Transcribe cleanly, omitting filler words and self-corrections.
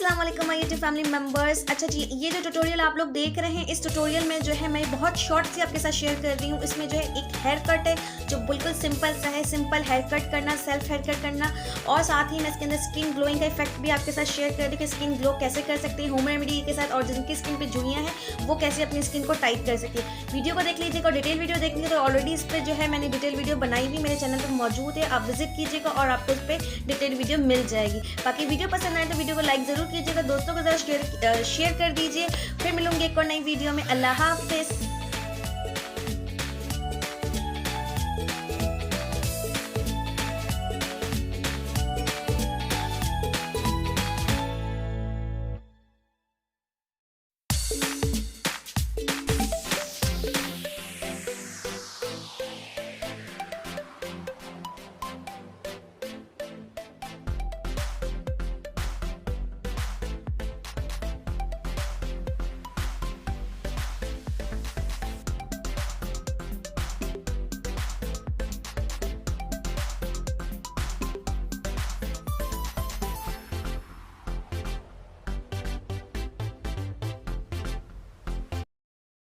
अस्सलाम वालेकुम my YouTube family members. अच्छा जी, ये जो ट्यूटोरियल आप लोग देख रहे हैं, इस ट्यूटोरियल में जो है मैं बहुत शॉर्ट से आपके साथ शेयर कर रही हूँ। इसमें जो है एक हेयर कट है जो बिल्कुल सिंपल सा है, सिंपल हेयर कट करना, सेल्फ हेयर कट करना, और साथ ही मैं इसके अंदर स्किन ग्लोइंग का इफेक्ट भी आपके साथ शेयर कर रही हूँ कि स्किन ग्लो कैसे कर सकते हैं होम रेमेडी के साथ, और जिनकी स्किन पे झुर्रियाँ हैं वो कैसे अपनी स्किन को टाइट कर सकती है। वीडियो को देख लीजिएगा, डिटेल वीडियो देखेंगे तो ऑलरेडी इस पर जो है मैंने डिटेल वीडियो बनाई हुई मेरे चैनल पर मौजूद है, आप विजिट कीजिएगा और आपको उस पर डिटेल वीडियो मिल जाएगी। बाकी वीडियो पसंद आए तो वीडियो को लाइक ज़रूर कीजिएगा, दोस्तों को ज़रा शेयर कर दीजिए। फिर मिलूंगी एक और नई वीडियो में। अल्लाह हाफिज़।